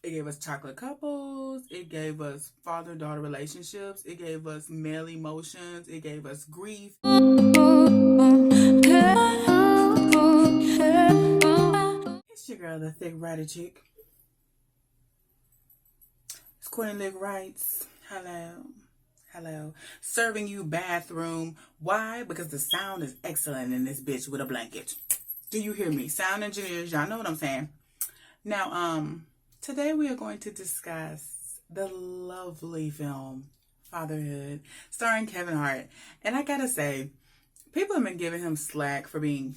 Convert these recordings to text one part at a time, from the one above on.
It gave us chocolate couples. It gave us father-daughter relationships. It gave us male emotions. It gave us grief. It's your girl, the thick rider chick. It's Queen Lick Rights. Hello. Hello. Serving you bathroom. Why? Because the sound is excellent in this bitch with a blanket. Do you hear me? Sound engineers, y'all know what I'm saying. Now, today we are going to discuss the lovely film Fatherhood, starring Kevin Hart. And I gotta say, people have been giving him slack for being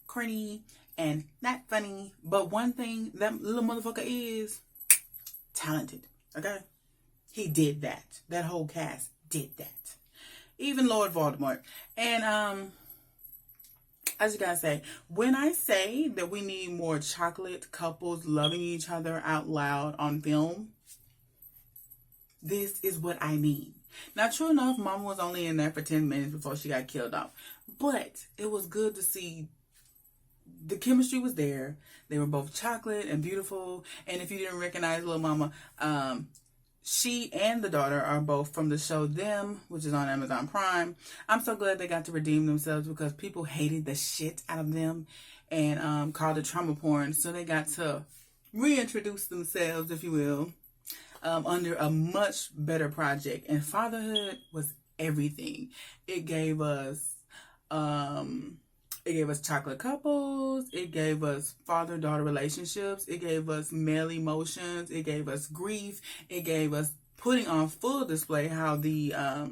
corny and not funny. But one thing, that little motherfucker is talented. Okay? He did that. That whole cast did that. Even Lord Voldemort. And I just gotta say, when I say that we need more chocolate couples loving each other out loud on film, this is what I mean. Now, true enough, Mama was only in there for 10 minutes before she got killed off. But it was good to see the chemistry was there. They were both chocolate and beautiful. And if you didn't recognize Little Mama, she and the daughter are both from the show Them, which is on Amazon Prime. I'm so glad they got to redeem themselves because people hated the shit out of them and called it trauma porn. So they got to reintroduce themselves, if you will, under a much better project. And Fatherhood was everything. It gave us chocolate couples. It gave us father-daughter relationships. It gave us male emotions. It gave us grief. It gave us putting on full display how the, I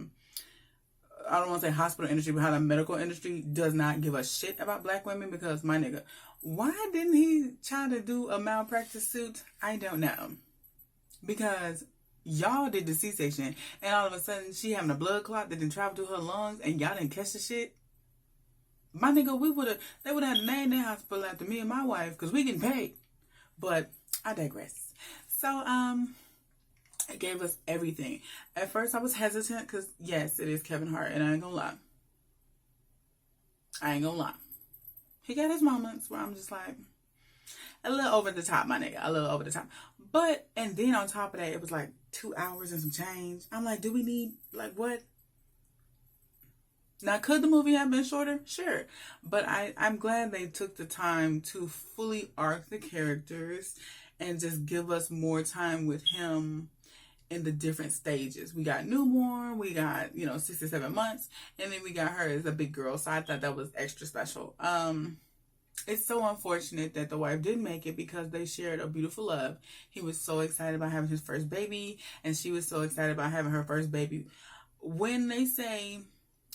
don't want to say hospital industry, but how the medical industry does not give a shit about black women. Because, my nigga, why didn't he try to do a malpractice suit? I don't know. Because y'all did the C-section and all of a sudden she having a blood clot that didn't travel to her lungs and y'all didn't catch the shit. My nigga, they would have had to name their hospital after me and my wife because we getting paid. But I digress. So, it gave us everything. At first I was hesitant because yes, it is Kevin Hart and I ain't gonna lie. He got his moments where I'm just like, a little over the top, my nigga. A little over the top. But, and then on top of that, it was like 2 hours and some change. I'm like, do we need, like, what? Now, could the movie have been shorter? Sure. But I'm glad they took the time to fully arc the characters and just give us more time with him in the different stages. We got newborn, we got, 6 or 7 months, and then we got her as a big girl. So I thought that was extra special. It's so unfortunate that the wife didn't make it because they shared a beautiful love. He was so excited about having his first baby, and she was so excited about having her first baby. When they say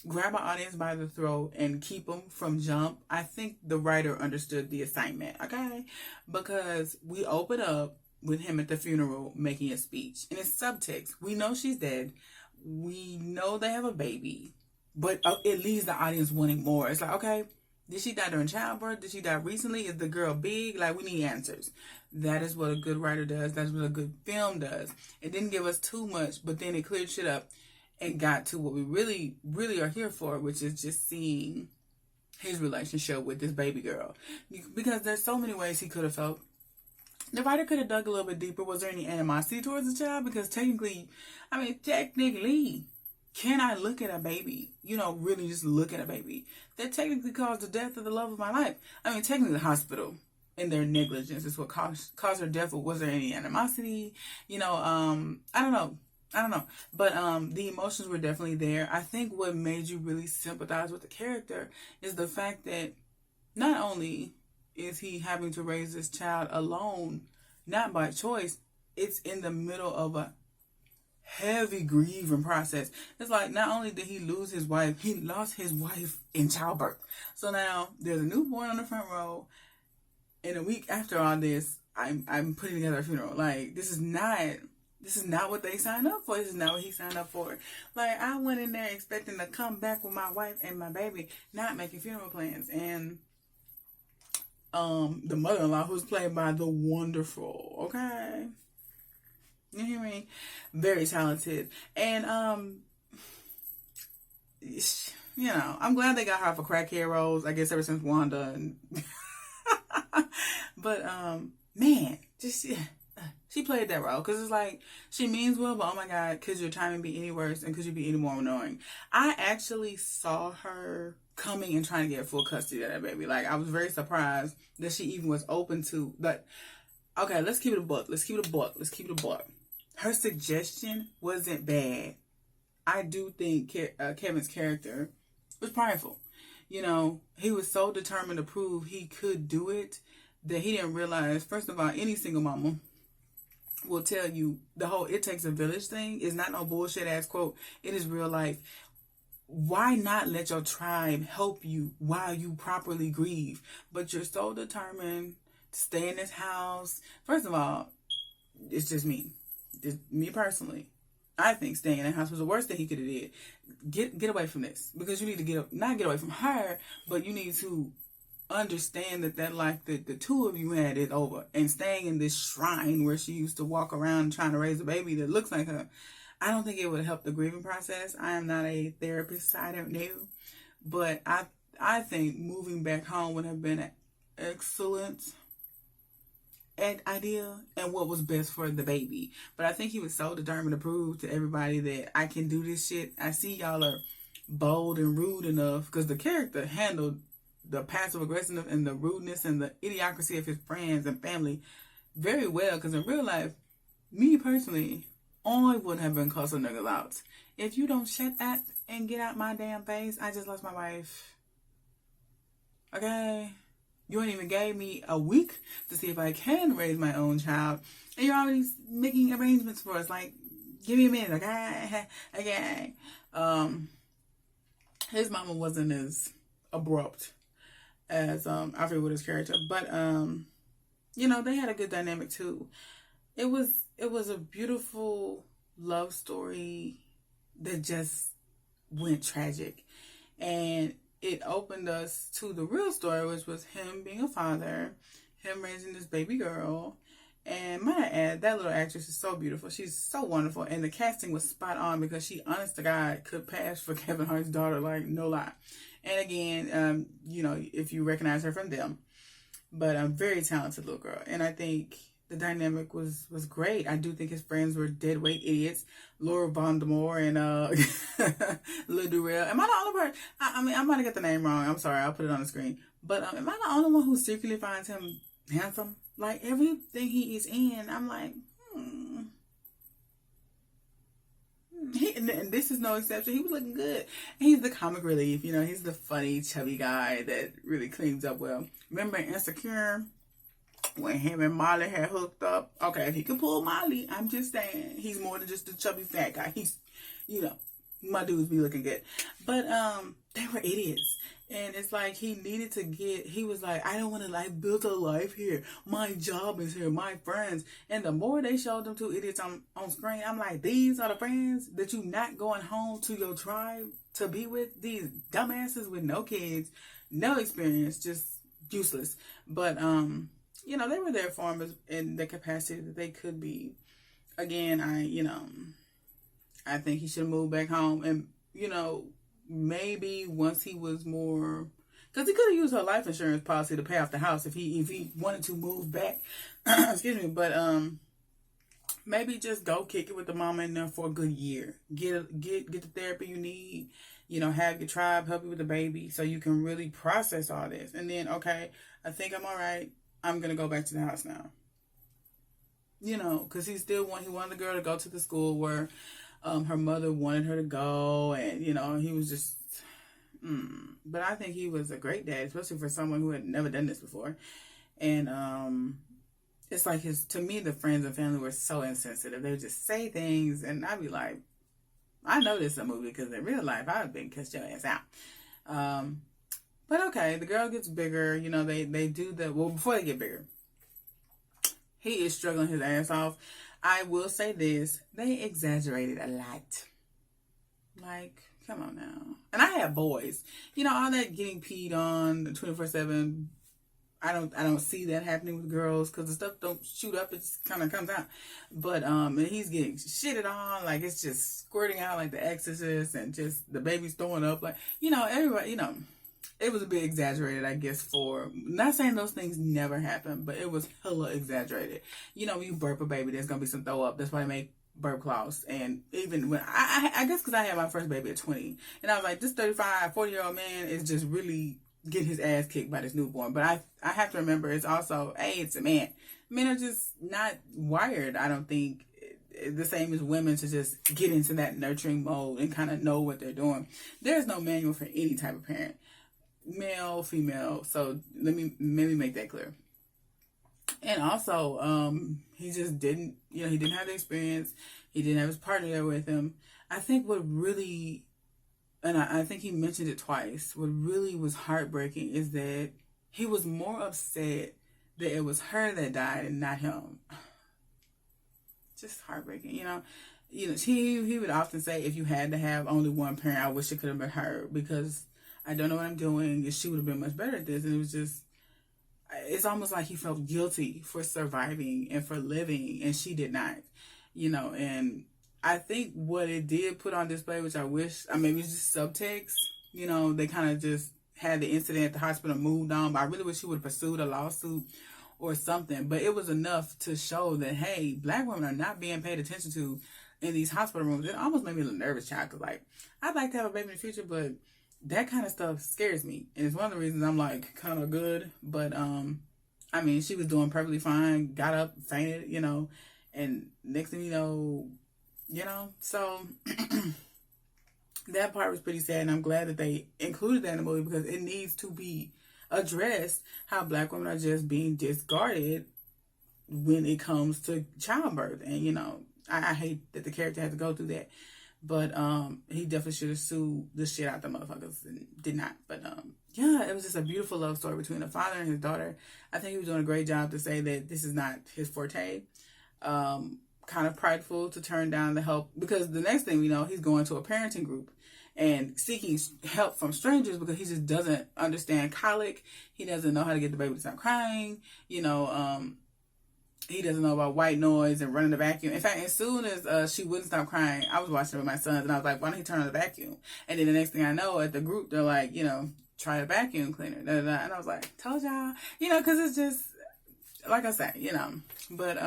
grab an audience by the throat and keep them from jump, I think the writer understood the assignment, okay? Because we open up with him at the funeral making a speech, and it's subtext. We know she's dead. We know they have a baby, but it leaves the audience wanting more. It's like, okay, did she die during childbirth? Did she die recently? Is the girl big? Like, we need answers. That is what a good writer does. That's what a good film does. It didn't give us too much, but then it cleared shit up and got to what we really, really are here for, which is just seeing his relationship with this baby girl. Because there's so many ways he could have felt. The writer could have dug a little bit deeper. Was there any animosity towards the child? Because technically, can I look at a baby, really just look at a baby that technically caused the death of the love of my life? Technically the hospital and their negligence is what caused her death. Or was there any animosity? I don't know. But the emotions were definitely there. I think what made you really sympathize with the character is the fact that not only is he having to raise this child alone, not by choice, it's in the middle of a heavy grieving process. It's like not only did he lose his wife, he lost his wife in childbirth. So now there's a newborn on the front row, and a week after all this, I'm putting together a funeral. Like, this is not what they signed up for. This is not what he signed up for. Like, I went in there expecting to come back with my wife and my baby, not making funeral plans. And the mother-in-law, who's played by the wonderful, okay, you hear me? Very talented. And, I'm glad they got her for crackhead roles, I guess ever since Wanda. And but, man, just, She played that role because it's like she means well, but oh my God, could your timing be any worse and could you be any more annoying? I actually saw her coming and trying to get full custody of that baby. Like, I was very surprised that she even was open to that. Okay, let's keep it a buck. Let's keep it a buck. Let's keep it a buck. Her suggestion wasn't bad. I do think Kevin's character was prideful. You know, he was so determined to prove he could do it that he didn't realize, first of all, any single mama will tell you the whole "it takes a village" thing is not no bullshit ass quote. It is real life. Why not let your tribe help you while you properly grieve? But you're so determined to stay in this house. First of all, it's just me. It's me personally. I think staying in that house was the worst thing he could have did. Get away from this. Because you need to not get away from her, but you need to understand that life that the two of you had is over. And staying in this shrine where she used to walk around trying to raise a baby that looks like her, I don't think it would help the grieving process. I am not a therapist, so I don't know. But I think moving back home would have been an excellent idea and what was best for the baby. But I think he was so determined to prove to everybody that I can do this shit. I see y'all are bold and rude enough, because the character handled the passive aggressiveness and the rudeness and the idiocracy of his friends and family very well. Because in real life, me personally, I would have been cussing niggas out. If you don't shut up and get out my damn face, I just lost my wife. Okay? You ain't even gave me a week to see if I can raise my own child. And you're already making arrangements for us. Like, give me a minute, okay? Okay. His mama wasn't as abrupt as Alfred Woodard's character. But, you know, they had a good dynamic too. It was a beautiful love story that just went tragic. And it opened us to the real story, which was him being a father, him raising this baby girl. And might I add, that little actress is so beautiful. She's so wonderful. And the casting was spot on, because she, honest to God, could pass for Kevin Hart's daughter, like, no lie. And again, you know, if you recognize her from them. But a very talented little girl. And I think the dynamic was great. I do think his friends were deadweight idiots. Laura Bondamore and Lil Durrell. Am I the only person? I mean, I might have got the name wrong. I'm sorry. I'll put it on the screen. But am I the only one who secretly finds him handsome? Like, everything he is in, I'm like, And this is no exception. He was looking good. And he's the comic relief. You know, he's the funny, chubby guy that really cleans up well. Remember Insecure? When him and Molly had hooked up. Okay, if he could pull Molly, I'm just saying, he's more than just a chubby fat guy. He's, you know, my dudes be looking good. But they were idiots. And it's like he was like, I don't want to like build a life here. My job is here, my friends. And the more they showed them two idiots on screen, I'm like, these are the friends that you not going home to your tribe to be with? These dumbasses with no kids, no experience, just useless. But you know, they were there for him in the capacity that they could be. Again, I think he should have moved back home. And, you know, maybe once he was more, because he could have used her life insurance policy to pay off the house if he wanted to move back. Excuse me. But maybe just go kick it with the mama in there for a good year. Get the therapy you need. You know, have your tribe help you with the baby so you can really process all this. And then, okay, I think I'm all right. I'm going to go back to the house now. You know, because he wanted the girl to go to the school where her mother wanted her to go. And, you know, he was just, But I think he was a great dad, especially for someone who had never done this before. And it's like to me, the friends and family were so insensitive. They would just say things, and I'd be like, I know this is a movie, because in real life, I would have been cussed your ass out. But okay, the girl gets bigger. You know, they do before they get bigger, he is struggling his ass off. I will say this, they exaggerated a lot. Like, come on now. And I have boys. You know, all that getting peed on 24/7, I don't see that happening with girls, because the stuff don't shoot up, it just kind of comes out. But and he's getting shitted on, like it's just squirting out like The Exorcist, and just the baby's throwing up, like, you know, everybody, you know. It was a bit exaggerated, I guess, for, not saying those things never happen, but it was hella exaggerated. You know, when you burp a baby, there's going to be some throw up. That's why they make burp cloths. And even when, I guess because I had my first baby at 20, and I was like, this 35, 40-year-old man is just really getting his ass kicked by this newborn. But I have to remember, it's also, hey, it's a man. Men are just not wired, I don't think, the same as women to just get into that nurturing mode and kind of know what they're doing. There's no manual for any type of parent, male, female. So let me maybe make that clear. And also, he just didn't, he didn't have the experience. He didn't have his partner there with him. I think what really, and I think he mentioned it twice, what really was heartbreaking is that he was more upset that it was her that died and not him. Just heartbreaking, he would often say, if you had to have only one parent, I wish it could have been her, because I don't know what I'm doing, and she would have been much better at this. And it was just, it's almost like he felt guilty for surviving and for living, and she did not, and I think what it did put on display, which maybe it's just subtext, they kind of just had the incident at the hospital moved on, but I really wish he would have pursued a lawsuit or something. But it was enough to show that, hey, Black women are not being paid attention to in these hospital rooms. It almost made me a little nervous, child, because, like, I'd like to have a baby in the future, but that kind of stuff scares me. And it's one of the reasons I'm, like, kind of good. But, she was doing perfectly fine, got up, fainted, and next thing you know, so that part was pretty sad, and I'm glad that they included that in the movie, because it needs to be addressed how Black women are just being discarded when it comes to childbirth. And I hate that the character had to go through that, but he definitely should have sued the shit out the motherfuckers and did not. But it was just a beautiful love story between a father and his daughter. I think he was doing a great job to say that this is not his forte. Kind of prideful to turn down the help, because the next thing we know, he's going to a parenting group and seeking help from strangers because he just doesn't understand colic. He doesn't know how to get the baby to stop crying. He doesn't know about white noise and running the vacuum. In fact, as soon as she wouldn't stop crying, I was watching it with my sons, and I was like, why don't he turn on the vacuum? And then the next thing I know, at the group, they're like, try the vacuum cleaner. Da, da, da. And I was like, told y'all, because it's just, like I said, But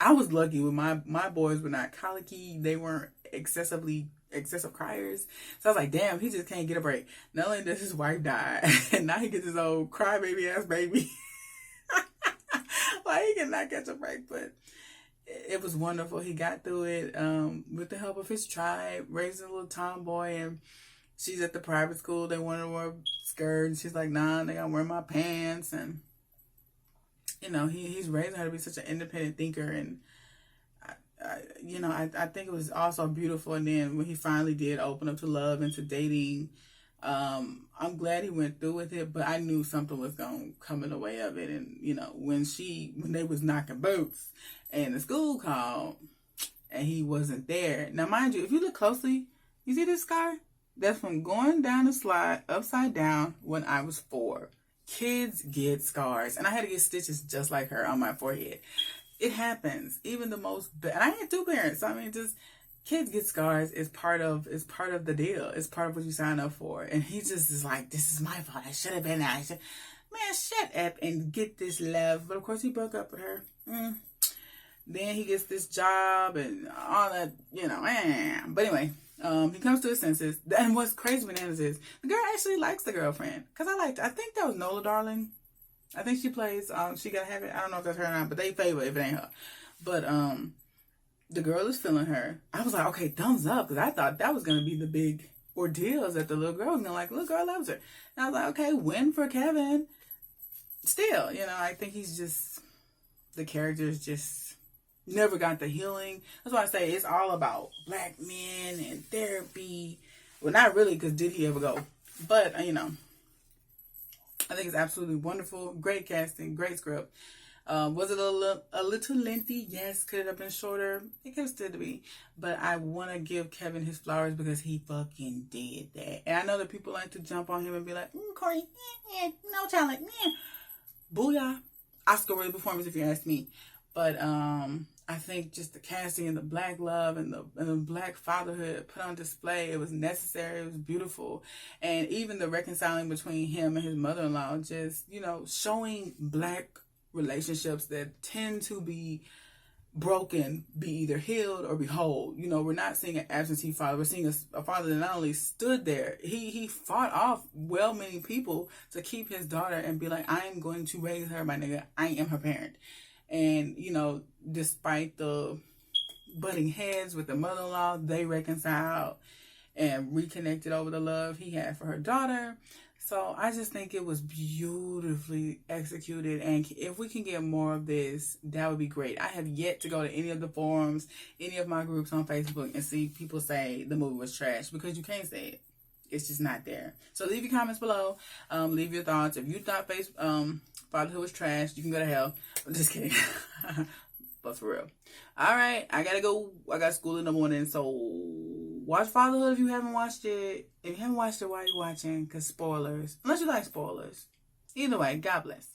I was lucky with my boys were not colicky. They weren't excessive criers. So I was like, damn, he just can't get a break. Not only does his wife die, and now he gets his old crybaby ass baby. Like, he cannot catch a break. But it was wonderful. He got through it with the help of his tribe, raising a little tomboy. And she's at the private school. They want her to wear skirts. She's like, nah, they gotta wear my pants. And he's raising her to be such an independent thinker. And I think it was also beautiful. And then when he finally did open up to love and to dating, I'm glad he went through with it, but I knew something was going to come in the way of it. And, when they was knocking boots and the school called and he wasn't there. Now, mind you, if you look closely, you see this scar? That's from going down the slide upside down when I was 4. Kids get scars, and I had to get stitches just like her on my forehead. It happens. Even the most, and I had 2 parents. So, just kids get scars. It's part of the deal. It's part of what you sign up for. And he just is like, this is my fault. I should have been there. Man, shut up and get this love. But of course, he broke up with her. Then he gets this job and all that, But anyway, he comes to his senses. And what's crazy bananas is the girl actually likes the girlfriend. Because I think that was Nola Darling. I think she plays, She Gotta Have It. I don't know if that's her or not, but they favor if it ain't her. But the girl is feeling her. I was like, okay, thumbs up, because I thought that was going to be the big ordeal, is that the little girl was going to like, little girl loves her. And I was like, okay, win for Kevin. Still, I think he's just, the character's just never got the healing. That's why I say it's all about Black men and therapy. Well, not really, because did he ever go? But, I think it's absolutely wonderful. Great casting, great script. Was it a little lengthy? Yes. Could it have been shorter? It could have still be. But I want to give Kevin his flowers because he fucking did that. And I know that people like to jump on him and be like, Corey, no talent, Booyah. Oscar-worthy performance if you ask me. But I think just the casting and the black love and the black fatherhood put on display, it was necessary, it was beautiful. And even the reconciling between him and his mother-in-law, just, you know, showing black relationships that tend to be broken, be either healed or be whole. You know, we're not seeing an absentee father, we're seeing a father that not only stood there, he fought off well-meaning people to keep his daughter and be like, I am going to raise her, my nigga, I am her parent. And, you know, despite the butting heads with the mother-in-law, they reconciled and reconnected over the love he had for her daughter. So I just think it was beautifully executed. And if we can get more of this, that would be great. I have yet to go to any of the forums, any of my groups on Facebook and see people say the movie was trash, because you can't say it. It's just not there. So leave your comments below. Leave your thoughts. If you thought Fatherhood was trash, you can go to hell. I'm just kidding. But for real. Alright, I gotta go. I got school in the morning. So watch Fatherhood if you haven't watched it. If you haven't watched it, why are you watching? Because spoilers. Unless you like spoilers. Either way, God bless.